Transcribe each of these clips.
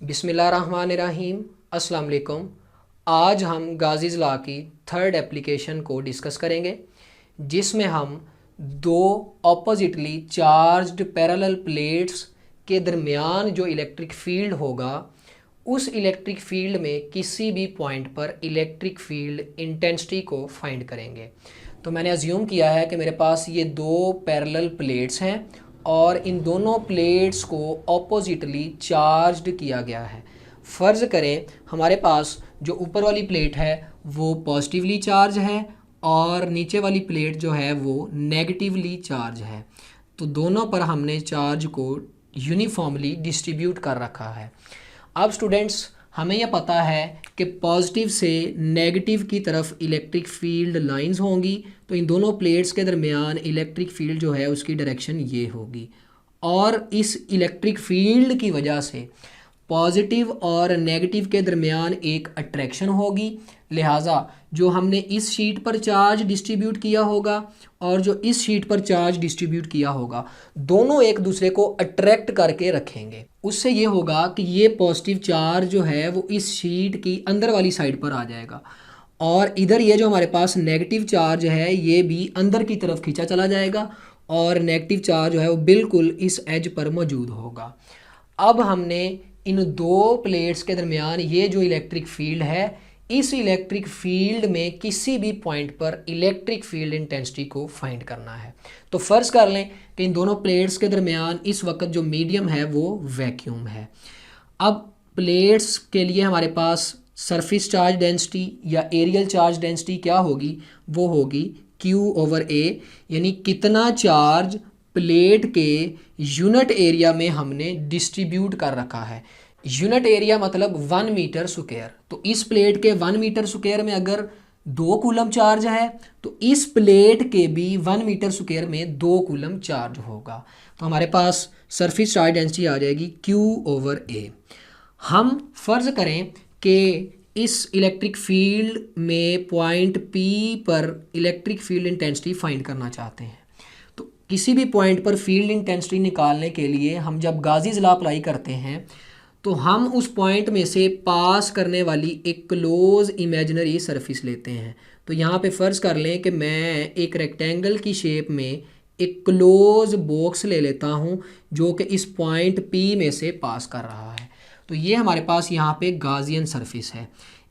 बिस्मिल्लाहिर्रहमानिर्रहीम। अस्सलाम वालेकुम। आज हम गाज़ीज़ लॉ की थर्ड एप्लीकेशन को डिस्कस करेंगे, जिसमें हम दो ऑपोजिटली चार्ज्ड पैरेलल प्लेट्स के दरमियान जो इलेक्ट्रिक फील्ड होगा, उस इलेक्ट्रिक फील्ड में किसी भी पॉइंट पर इलेक्ट्रिक फील्ड इंटेंसिटी को फाइंड करेंगे। तो मैंने अज्यूम किया है कि मेरे पास ये दो पैरेलल प्लेट्स हैं और इन दोनों प्लेट्स को ऑपोजिटली चार्ज्ड किया गया है। फ़र्ज़ करें हमारे पास जो ऊपर वाली प्लेट है वो पॉजिटिवली चार्ज है और नीचे वाली प्लेट जो है वो नेगेटिवली चार्ज है। तो दोनों पर हमने चार्ज को यूनिफॉर्मली डिस्ट्रीब्यूट कर रखा है। अब स्टूडेंट्स, हमें यह पता है कि पॉजिटिव से नेगेटिव की तरफ इलेक्ट्रिक फील्ड लाइंस होंगी, तो इन दोनों प्लेट्स के दरमियान इलेक्ट्रिक फील्ड जो है उसकी डायरेक्शन ये होगी और इस इलेक्ट्रिक फील्ड की वजह से पॉजिटिव और नेगेटिव के दरमियान एक अट्रैक्शन होगी। लिहाजा जो हमने इस शीट पर चार्ज डिस्ट्रीब्यूट किया होगा और जो इस शीट पर चार्ज डिस्ट्रीब्यूट किया होगा, दोनों एक दूसरे को अट्रैक्ट करके रखेंगे। उससे ये होगा कि ये पॉजिटिव चार्ज जो है वो इस शीट की अंदर वाली साइड पर आ जाएगा और इधर ये जो हमारे पास नेगेटिव चार्ज है ये भी अंदर की तरफ खींचा चला जाएगा और नेगेटिव चार्ज जो है वो बिल्कुल इस एज पर मौजूद होगा। अब हमने इन दो प्लेट्स के दरमियान ये जो इलेक्ट्रिक फील्ड है, इस इलेक्ट्रिक फील्ड में किसी भी पॉइंट पर इलेक्ट्रिक फील्ड इंटेंसिटी को फाइंड करना है। तो फ़र्ज़ कर लें कि इन दोनों प्लेट्स के दरमियान इस वक्त जो मीडियम है वो वैक्यूम है। अब प्लेट्स के लिए हमारे पास सरफेस चार्ज डेंसिटी या एरियल चार्ज डेंसिटी क्या होगी, वो होगी Q/A, यानी कितना चार्ज प्लेट के यूनिट एरिया में हमने डिस्ट्रीब्यूट कर रखा है। यूनिट एरिया मतलब 1 मीटर स्क्वायर। तो इस प्लेट के 1 मीटर स्क्वायर में अगर 2 कूलम चार्ज है तो इस प्लेट के भी 1 मीटर स्क्वायर में 2 कूलम चार्ज होगा। तो हमारे पास सरफेस चार्ज डेंसिटी आ जाएगी Q/A। हम फ़र्ज़ करें कि इस इलेक्ट्रिक फील्ड में पॉइंट P पर इलेक्ट्रिक फील्ड इंटेंसिटी फाइंड करना चाहते हैं। तो किसी भी पॉइंट पर फील्ड इंटेंसिटी निकालने के लिए हम जब गाज़ीज़ लॉ अप्लाई करते हैं तो हम उस पॉइंट में से पास करने वाली एक क्लोज इमेजिनरी सरफेस लेते हैं। तो यहाँ पे फ़र्ज़ कर लें कि मैं एक रेक्टेंगल की शेप में एक क्लोज बॉक्स ले लेता हूँ जो कि इस पॉइंट P में से पास कर रहा है। तो ये हमारे पास यहाँ पे गाज़ियन सरफेस है।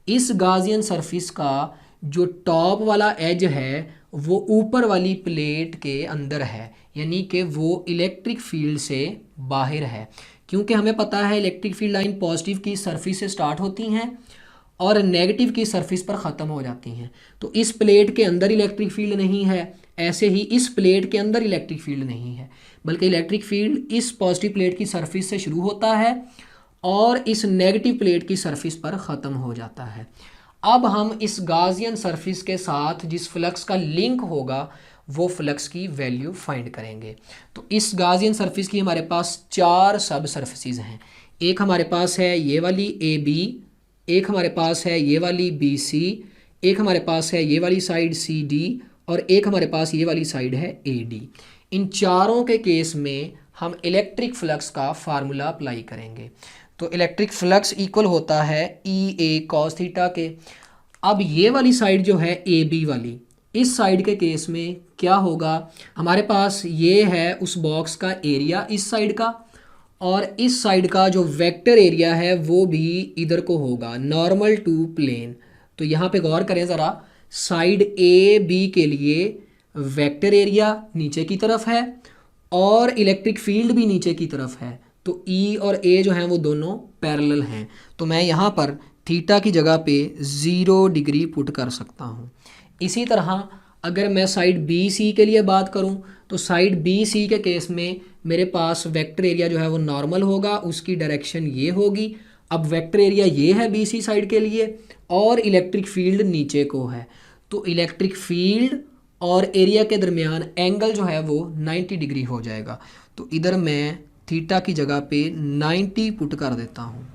इस गाज़ियन सरफेस का जो टॉप वाला एज है वो ऊपर वाली प्लेट के अंदर है, यानी कि वो इलेक्ट्रिक फील्ड से बाहर है, क्योंकि हमें पता है इलेक्ट्रिक फील्ड लाइन पॉजिटिव की सरफेस से स्टार्ट होती हैं और नेगेटिव की सरफेस पर ख़त्म हो जाती हैं। तो इस प्लेट के अंदर इलेक्ट्रिक फील्ड नहीं है, ऐसे ही इस प्लेट के अंदर इलेक्ट्रिक फील्ड नहीं है, बल्कि इलेक्ट्रिक फील्ड इस पॉजिटिव प्लेट की सरफेस से शुरू होता है और इस नेगेटिव प्लेट की सरफेस पर ख़त्म हो जाता है। अब हम इस गाज़ियन सरफेस के साथ जिस फ्लक्स का लिंक होगा वो फ्लक्स की वैल्यू फाइंड करेंगे। तो इस गाज़ियन सरफेस की हमारे पास 4 सब सरफेसेस हैं। एक हमारे पास है ये वाली AB, एक हमारे पास है ये वाली BC, एक हमारे पास है ये वाली साइड CD और एक हमारे पास ये वाली साइड है AD। इन चारों के केस में हम इलेक्ट्रिक फ्लक्स का फार्मूला अप्लाई करेंगे। तो इलेक्ट्रिक फ्लक्स इक्वल होता है EA cos थीटा के। अब ये वाली साइड जो है AB वाली, इस साइड के केस में क्या होगा, हमारे पास ये है उस बॉक्स का एरिया इस साइड का और इस साइड का जो वेक्टर एरिया है वो भी इधर को होगा, नॉर्मल टू प्लेन। तो यहाँ पे गौर करें ज़रा, साइड AB के लिए वेक्टर एरिया नीचे की तरफ है और इलेक्ट्रिक फील्ड भी नीचे की तरफ है। तो E और A जो हैं वो दोनों पैरेलल हैं। तो मैं यहाँ पर थीटा की जगह पे 0 डिग्री पुट कर सकता हूँ। इसी तरह अगर मैं साइड BC के लिए बात करूं तो साइड BC के केस में मेरे पास वेक्टर एरिया जो है वो नॉर्मल होगा, उसकी डायरेक्शन ये होगी। अब वेक्टर एरिया ये है BC साइड के लिए और इलेक्ट्रिक फील्ड नीचे को है, तो इलेक्ट्रिक फील्ड और एरिया के दरमियान एंगल जो है वो 90 डिग्री हो जाएगा। तो इधर मैं थीटा की जगह पे 90 पुट कर देता हूँ।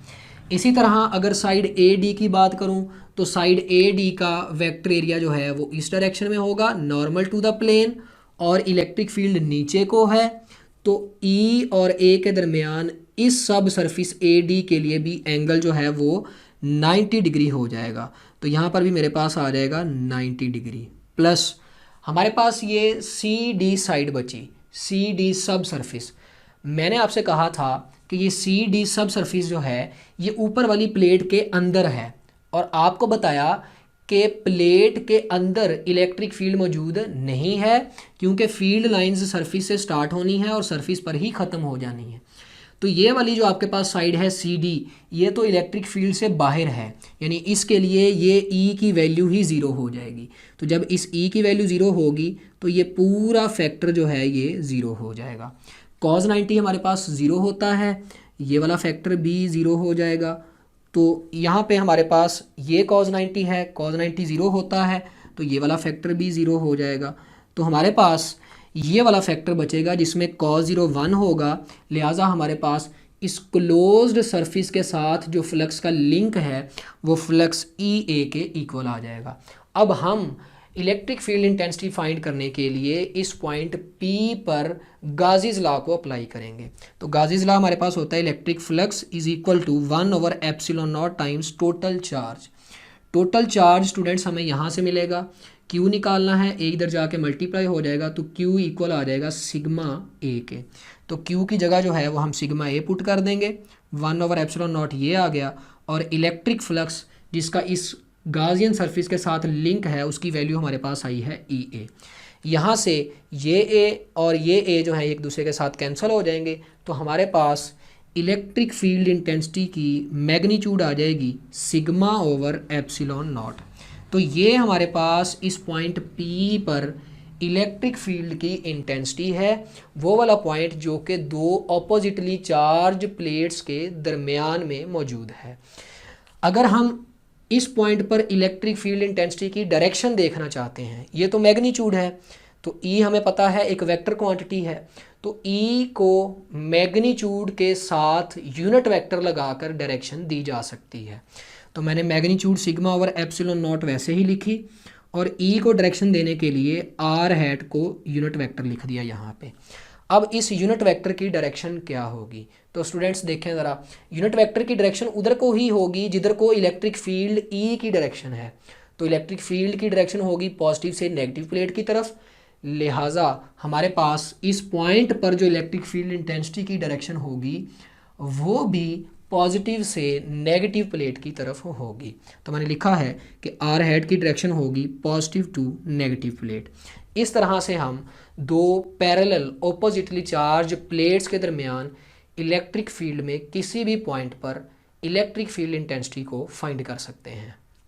इसी तरह अगर साइड AD की बात करूं तो साइड AD का वेक्टर एरिया जो है वो इस डायरेक्शन में होगा, नॉर्मल टू द प्लेन, और इलेक्ट्रिक फील्ड नीचे को है। तो ई और ए के दरमियान इस सब सरफेस ए डी के लिए भी एंगल जो है वो 90 डिग्री हो जाएगा। तो यहाँ पर भी मेरे पास आ जाएगा 90 डिग्री, प्लस हमारे पास ये सी डी साइड बची, सी डी सब सरफेस। मैंने आपसे कहा था कि ये सी डी सब सरफेस जो है ये ऊपर वाली प्लेट के अंदर है, और आपको बताया कि प्लेट के अंदर इलेक्ट्रिक फील्ड मौजूद नहीं है, क्योंकि फील्ड लाइंस सरफेस से स्टार्ट होनी है और सरफेस पर ही ख़त्म हो जानी है। तो ये वाली जो आपके पास साइड है सी डी, ये तो इलेक्ट्रिक फील्ड से बाहर है, यानी इसके लिए ये ई की वैल्यू ही ज़ीरो हो जाएगी। तो जब इस ई की वैल्यू ज़ीरो होगी तो ये पूरा फैक्टर जो है ये ज़ीरो हो जाएगा। cos 90 हमारे पास ज़ीरो होता है, ये वाला फैक्टर भी ज़ीरो हो जाएगा। तो यहाँ पे हमारे पास ये cos 90 है, cos 90 ज़ीरो होता है तो ये वाला फैक्टर भी ज़ीरो हो जाएगा। तो हमारे पास ये वाला फैक्टर बचेगा जिसमें cos 0 1 होगा, लिहाजा हमारे पास इस क्लोज्ड सरफेस के साथ जो फ्लक्स का लिंक है वो फ्लक्स ई ए के इक्वल आ जाएगा। अब हम इलेक्ट्रिक फील्ड इंटेंसिटी फाइंड करने के लिए इस पॉइंट P पर गाजीज लॉ को अप्लाई करेंगे। तो गाजीज लॉ हमारे पास होता है electric flux is equal to 1/ε0 times total charge. Total charge students हमें यहाँ से मिलेगा, Q निकालना है, ए इधर जाके मल्टीप्लाई हो जाएगा तो Q इक्वल आ जाएगा सिग्मा ए के। तो Q की जगह जो है वो हम सिग्मा ए पुट कर देंगे, 1/ε0 ये आ गया, और इलेक्ट्रिक फ्लक्स जिसका इस गाजियन सरफेस के साथ लिंक है उसकी वैल्यू हमारे पास आई है ई ए। यहाँ से ये ए और ये ए जो है एक दूसरे के साथ कैंसिल हो जाएंगे, तो हमारे पास इलेक्ट्रिक फील्ड इंटेंसिटी की मैग्नीट्यूड आ जाएगी σ/ε0। तो ये हमारे पास इस पॉइंट P पर इलेक्ट्रिक फील्ड की इंटेंसिटी है, वो वाला पॉइंट जो कि दो ऑपोजिटली चार्ज प्लेट्स के दरमियान में मौजूद है। अगर हम इस पॉइंट पर इलेक्ट्रिक फील्ड इंटेंसिटी की डायरेक्शन देखना चाहते हैं, ये तो मैग्नीट्यूड है, तो E हमें पता है एक वेक्टर क्वांटिटी है, तो E को मैग्नीट्यूड के साथ यूनिट वेक्टर लगाकर डायरेक्शन दी जा सकती है। तो मैंने मैग्नीट्यूड σ/ε0 वैसे ही लिखी, और E को डायरेक्शन देने के लिए r हैट को यूनिट वेक्टर लिख दिया यहाँ पे। अब इस यूनिट वेक्टर की डायरेक्शन क्या होगी, तो स्टूडेंट्स देखें ज़रा, यूनिट वेक्टर की डायरेक्शन उधर को ही होगी जिधर को इलेक्ट्रिक फील्ड E की डायरेक्शन है। तो इलेक्ट्रिक फील्ड की डायरेक्शन होगी पॉजिटिव से नेगेटिव प्लेट की तरफ, लिहाजा हमारे पास इस पॉइंट पर जो इलेक्ट्रिक फील्ड इंटेंसिटी की डायरेक्शन होगी वो भी पॉजिटिव से नेगेटिव प्लेट की तरफ होगी। तो मैंने लिखा है कि r हैट की डायरेक्शन होगी पॉजिटिव टू नेगेटिव प्लेट। इस तरह से हम दो पैरेलल ऑपोजिटली चार्ज प्लेट्स के दरमियान इलेक्ट्रिक फील्ड में किसी भी पॉइंट पर इलेक्ट्रिक फील्ड इंटेंसिटी को फाइंड कर सकते हैं।